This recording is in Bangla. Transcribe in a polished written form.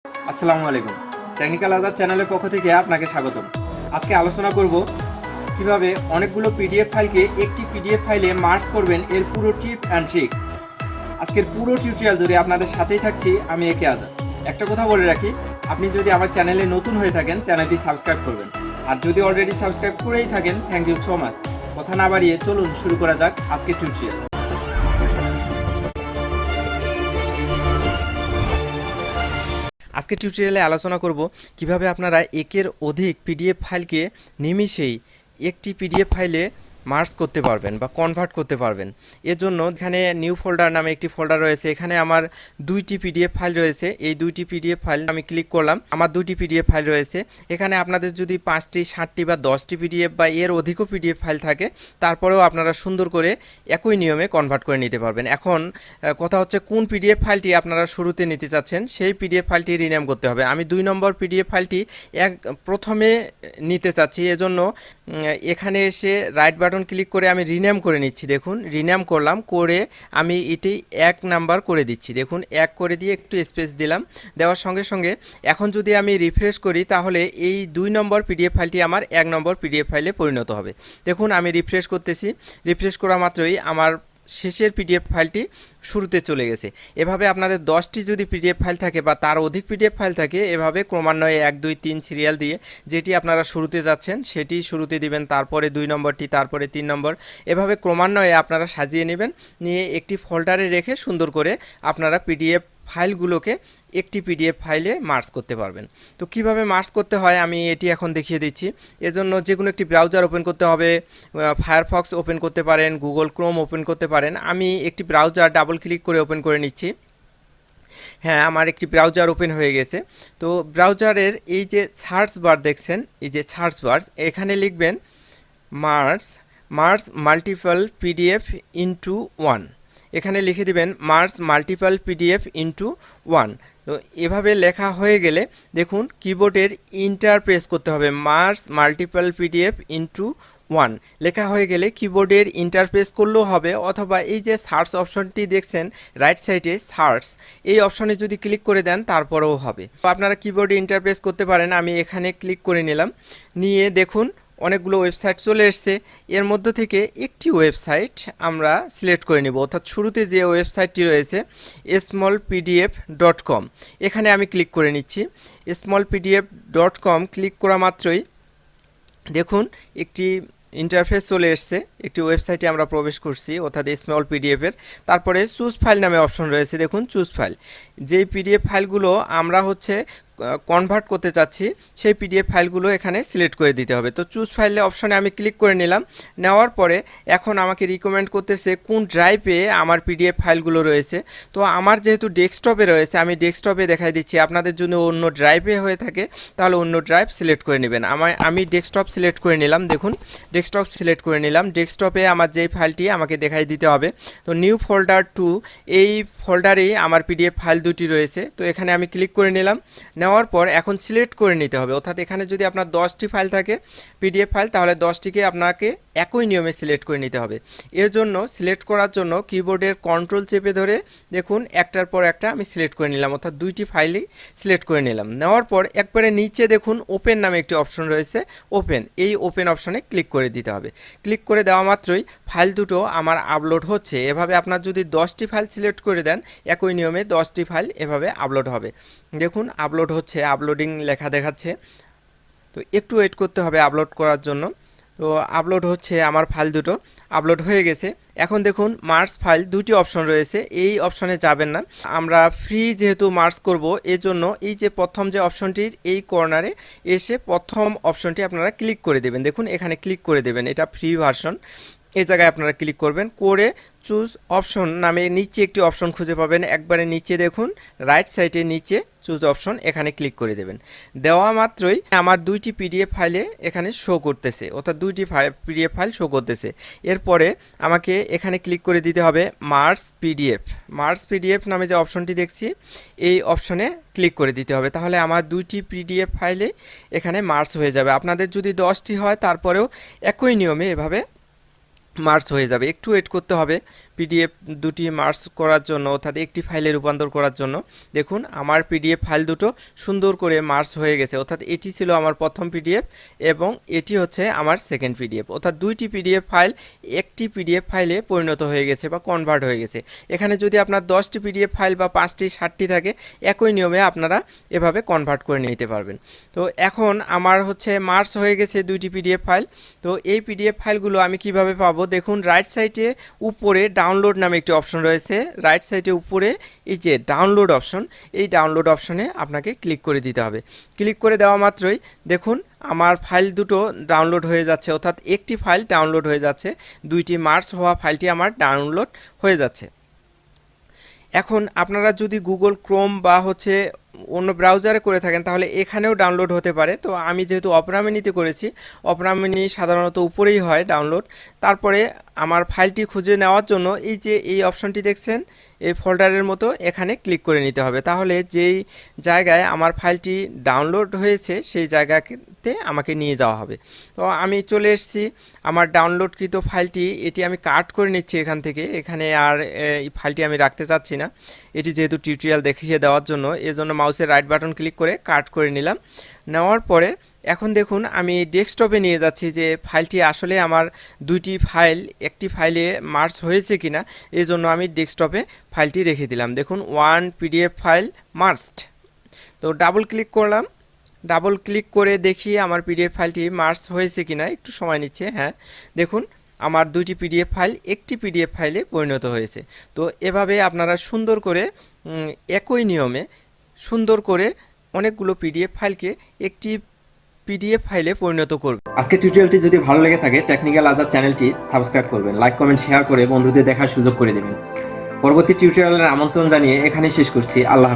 আসসালামু আলাইকুম। টেকনিক্যাল আজাদ চ্যানেলের পক্ষ থেকে আপনাকে স্বাগতম। আজকে আলোচনা করব কিভাবে অনেকগুলো পিডিএফ ফাইলকে একটি পিডিএফ ফাইলে মার্জ করবেন, এর পুরো টিপ অ্যান্ড ট্রিক্স। আজকের পুরো টিউটোরিয়াল জুড়ে আপনাদের সাথেই থাকছি আমি একে আজাদ। একটা কথা বলে রাখি, আপনি যদি আমার চ্যানেলে নতুন হয়ে থাকেন চ্যানেলটি সাবস্ক্রাইব করবেন, আর যদি অলরেডি সাবস্ক্রাইব করেই থাকেন থ্যাংক ইউ সো মাচ। কথা না বাড়িয়ে চলুন শুরু করা যাক আজকের টিউটোরিয়াল। আজকে টিউটোরিয়ালে আলোচনা করব কিভাবে আপনারা একের অধিক পিডিএফ ফাইলকে নিমিষেই একটি পিডিএফ ফাইলে মার্জ করতে পারবেন বা কনভার্ট করতে পারবেন। এর জন্য এখানে নিউ ফোল্ডার নামে একটি ফোল্ডার রয়েছে, এখানে আমার দুইটি পিডিএফ ফাইল রয়েছে। এই দুইটি পিডিএফ ফাইল আমি ক্লিক করলাম, আমার দুইটি পিডিএফ ফাইল রয়েছে। এখানে আপনাদের যদি 5টি 7টি বা 10টি পিডিএফ বা এর অধিকও পিডিএফ ফাইল থাকে, তারপরেও আপনারা সুন্দর করে একই নিয়মে কনভার্ট করে নিতে পারবেন। এখন কথা হচ্ছে কোন পিডিএফ ফাইলটি আপনারা শুরুতে নিতে চাচ্ছেন সেই পিডিএফ ফাইলটি রিনেম করতে হবে। আমি 2 নম্বর পিডিএফ ফাইলটি প্রথমে নিতে চাচ্ছি, এজন্য এখানে এসে রাইট বাটন ক্লিক করে আমি রিনেম করে নিচ্ছি। দেখুন রিনেম করলাম, করে আমি এটি 1 নাম্বার করে দিচ্ছি। দেখুন 1 করে দিয়ে একটু স্পেস দিলাম, দেওয়ার সঙ্গে সঙ্গে এখন যদি আমি রিফ্রেশ করি তাহলে এই 2 নম্বর পিডিএফ ফাইলটি আমার 1 নম্বর পিডিএফ ফাইলে পরিণত হবে। দেখুন আমি রিফ্রেশ করতেছি, রিফ্রেশ করা মাত্রই আমার শেষের পিডিএফ ফাইলটি শুরুতে চলে গেছে। এভাবে আপনাদের 10টি যদি পিডিএফ ফাইল থাকে বা তার অধিক পিডিএফ ফাইল থাকে, এভাবে ক্রমান্বয়ে 1 2 3 সিরিয়াল দিয়ে যেটি আপনারা শুরুতে যাচ্ছেন সেটি শুরুতে দিবেন, তারপরে 2 নম্বরটি, তারপরে 3 নম্বর, এভাবে ক্রমান্বয়ে আপনারা সাজিয়ে নেবেন। নিয়ে একটি ফোল্ডারে রেখে সুন্দর করে আপনারা পিডিএফ ফাইলগুলোকে একটি পিডিএফ ফাইলে মার্জ করতে পারবেন। তো কিভাবে মার্জ করতে হয় আমি এটি এখন দেখিয়ে দিচ্ছি। এজন্য যে কোনো একটি ব্রাউজার ওপেন করতে হবে, ফায়ারফক্স ওপেন করতে পারেন, গুগল ক্রোম ওপেন করতে পারেন। আমি একটি ব্রাউজার ডাবল ক্লিক করে ওপেন করে নিচ্ছি। হ্যাঁ, আমার একটি ব্রাউজার ওপেন হয়ে গেছে। তো ব্রাউজারের এই যে সার্চ বার দেখছেন, এই যে সার্চ বার, এখানে লিখবেন মার্জ মাল্টিপল পিডিএফ ইনটু 1। এখানে লিখে দিবেন মার্জ মাল্টিপল পিডিএফ ইনটু 1। তো এভাবে লেখা হয়ে গেলে দেখুন কিবোর্ডের ইন্টার প্রেস করতে হবে। মার্জ মাল্টিপল পিডিএফ ইনটু 1 লেখা হয়ে গেলে কিবোর্ডের ইন্টারপ্রেস করলেও হবে, অথবা এই যে সার্চ অপশনটি দেখছেন রাইট সাইডে সার্চ, এই অপশনে যদি ক্লিক করে দেন তারপরেও হবে। তো আপনারা কিবোর্ডে ইন্টারপ্রেস করতে পারেন। আমি এখানে ক্লিক করে নিলাম, নিয়ে দেখুন অনেকগুলো ওয়েবসাইট চলে এসছে। এর মধ্য থেকে একটি ওয়েবসাইট আমরা সিলেক্ট করে নিব, অর্থাৎ শুরুতে যে ওয়েবসাইটটি রয়েছে smallpdf.com, এখানে আমি ক্লিক করে নিচ্ছি। smallpdf.com ক্লিক করা মাত্রই দেখুন একটি ইন্টারফেস চলে এসছে, একটি ওয়েবসাইটে আমরা প্রবেশ করছি, অর্থাৎ স্মল পিডিএফের। তারপরে চুজ ফাইল নামে অপশন রয়েছে, দেখুন চুজ ফাইল। যেই পিডিএফ ফাইলগুলো আমরা কনভার্ট করতে চাচ্ছি সেই পিডিএফ ফাইলগুলো এখানে সিলেক্ট করে দিতে হবে। তো চুজ ফাইলে অপশনে আমি ক্লিক করে নিলাম। নেওয়ার পরে এখন আমাকে রিকমেন্ড করতেছে কোন ড্রাইভে আমার পিডিএফ ফাইলগুলো রয়েছে। তো আমার যেহেতু ডেস্কটপে রয়েছে, আমি ডেস্কটপে দেখাই দিচ্ছি। আপনাদের জন্য অন্য ড্রাইভে হয়ে থাকে তাহলে অন্য ড্রাইভ সিলেক্ট করে নেবেন। আমি ডেস্কটপ সিলেক্ট করে নিলাম। দেখুন ডেস্কটপ সিলেক্ট করে নিলাম। ডেস্কটপে আমার যেই ফাইলটি আমাকে দেখাই দিতে হবে, তো নিউ ফোল্ডার 2, এই ফোল্ডারেই আমার পিডিএফ ফাইল দুটি রয়েছে। তো এখানে আমি ক্লিক করে নিলাম। নেওয়ার পর এখন সিলেক্ট করে নিতে হবে, অর্থাৎ এখানে যদি আপনার 10টি ফাইল থাকে পিডিএফ ফাইল, তাহলে 10টিকে আপনাকে একই নিয়মে সিলেক্ট করে নিতে হবে। এর জন্য সিলেক্ট করার জন্য কিবোর্ডের কন্ট্রোল চেপে ধরে দেখুন একটার পর একটা আমি সিলেক্ট করে নিলাম, অর্থাৎ 2টি ফাইলই সিলেক্ট করে নিলাম। নেওয়ার পর একবারে নিচে দেখুন ওপেন নামে একটি অপশন রয়েছে, ওপেন, এই ওপেন অপশনে ক্লিক করে দিতে হবে। ক্লিক করে দেওয়া মাত্রই ফাইল দুটো আমার আপলোড হচ্ছে। এভাবে আপনার যদি 10টি ফাইল সিলেক্ট করে দেন একই নিয়মে 10টি ফাইল এভাবে আপলোড হবে। দেখুন আপলোড হচ্ছে, আপলোডিং লেখা দেখাচ্ছে। তো একটু ওয়েট করতে হবে আপলোড করার জন্য। তো আপলোড হচ্ছে, আমার ফাইল দুটো আপলোড হয়ে গেছে। এখন দেখুন মার্জ ফাইল, দুটি অপশন রয়েছে, এই অপশনে যাবেন না, আমরা ফ্রি যেহেতু মার্জ করব এজন্য এই যে প্রথম যে অপশনটির এই কর্নারে এসে প্রথম অপশনটি আপনারা ক্লিক করে দেবেন। দেখুন এখানে ক্লিক করে দেবেন, এটা ফ্রি ভার্সন। এই জায়গায় আপনারা ক্লিক করবেন, করে চুজ অপশন নামে নিচে একটি অপশন খুঁজে পাবেন, একবারে নিচে দেখুন রাইট সাইডে নিচে চুজ অপশন, এখানে ক্লিক করে দেবেন। দেওয়া মাত্রই আমার 2টি পিডিএফ ফাইলে এখানে শো করতেছে, অর্থাৎ 2টি পিডিএফ ফাইল শো করতেছে। এরপরে আমাকে এখানে ক্লিক করে দিতে হবে মার্জ পিডিএফ নামে যে অপশনটি দেখছি এই অপশনে ক্লিক করে দিতে হবে, তাহলে আমার 2টি পিডিএফ ফাইলে এখানে মার্জ হয়ে যাবে। আপনাদের যদি 10টি হয় তারপরেও একই নিয়মে এভাবে মার্জ হয়ে যাবে। একটু ওয়েট করতে হবে, পিডিএফ দুটি মার্জ করার জন্য অর্থাৎ একটি ফাইলে রূপান্তর করার জন্য দেখুন আমার পিডিএফ ফাইল দুটো সুন্দর করে মার্জ হয়ে গেছে। অর্থাৎ এটি ছিল আমার প্রথম পিডিএফ এবং এটি হচ্ছে আমার সেকেন্ড পিডিএফ, অর্থাৎ দুইটি পিডিএফ ফাইল একটি পিডিএফ ফাইলে পরিণত হয়ে গেছে বা কনভার্ট হয়ে গেছে। এখানে যদি আপনার 10টি পিডিএফ ফাইল বা 5টি 60টি থাকে একই নিয়মে আপনারা এভাবে কনভার্ট করে নিতে পারবেন। তো এখন আমার হচ্ছে মার্জ হয়ে গেছে দুইটি পিডিএফ ফাইল। তো এই পিডিএফ ফাইলগুলো আমি কিভাবে পাবো, দেখুন রাইট সাইডে উপরে ডাউনলোড নামে একটি অপশন রয়েছে। রাইট সাইডে উপরে এই যে ডাউনলোড অপশন, এই ডাউনলোড অপশনে আপনাকে ক্লিক করে দিতে হবে। ক্লিক করে দেওয়া মাত্রই দেখুন আমার ফাইল দুটো ডাউনলোড হয়ে যাচ্ছে, অর্থাৎ একটি ফাইল ডাউনলোড হয়ে যাচ্ছে, দুইটি মার্জ হওয়া ফাইলটি আমার ডাউনলোড হয়ে যাচ্ছে। এখন আপনারা যদি গুগল ক্রোম বা হচ্ছে অন্য ব্রাউজারে করে থাকেন তাহলে এখানেও ডাউনলোড হতে পারে। তো আমি যেহেতু অপেরা মিনিতে করেছি, অপেরা মিনি সাধারণত উপরেই হয় ডাউনলোড। তারপরে আমার ফাইলটি খুঁজে নেওয়ার জন্য এই যে এই অপশনটি দেখছেন এই ফোল্ডারের মতো, এখানে ক্লিক করে নিতে হবে। তাহলে যেই জায়গায় আমার ফাইলটি ডাউনলোড হয়েছে সেই জায়গাতে আমাকে নিয়ে যাওয়া হবে। তো আমি চলে এসেছি আমার ডাউনলোডকৃত ফাইলটি, এটি আমি কাট করে নিচ্ছি এখান থেকে। এখানে আর এই ফাইলটি আমি রাখতে চাচ্ছি না, এটি যেহেতু টিউটোরিয়াল দেখিয়ে দেওয়ার জন্য, এজন্য মাউসের রাইট বাটন ক্লিক করে কাট করে নিলাম। নেওয়ার পরে এখন দেখুন আমি ডেস্কটপে নিয়ে যাচ্ছি যে ফাইলটি আসলে আমার দুইটি ফাইল একটি ফাইলে মার্জ হয়েছে কিনা, এই জন্য আমি ডেস্কটপে ফাইলটি রেখে দিলাম। দেখুন ওয়ান পিডিএফ ফাইল মার্জড। তো ডাবল ক্লিক করলাম, ডাবল ক্লিক করে দেখি আমার পিডিএফ ফাইলটি মার্জ হয়েছে কিনা, একটু সময় নিচ্ছে। হ্যাঁ দেখুন আমার দুইটি পিডিএফ ফাইল একটি পিডিএফ ফাইলে পরিণত হয়েছে। তো এভাবে আপনারা সুন্দর করে একই নিয়মে সুন্দর করে অনেকগুলো পিডিএফ ফাইলকে একটি পিডিএফ ফাইলে পরিণত করবে। আজকে টিউটোরিয়ালটি যদি ভালো লেগে থাকে টেকনিক্যাল আজাদ চ্যানেলটি সাবস্ক্রাইব করবেন, লাইক কমেন্ট শেয়ার করে বন্ধুদের দেখার সুযোগ করে দেবেন। পরবর্তী টিউটোরিয়ালের আমন্ত্রণ জানিয়ে এখানেই শেষ করছি। আল্লাহ।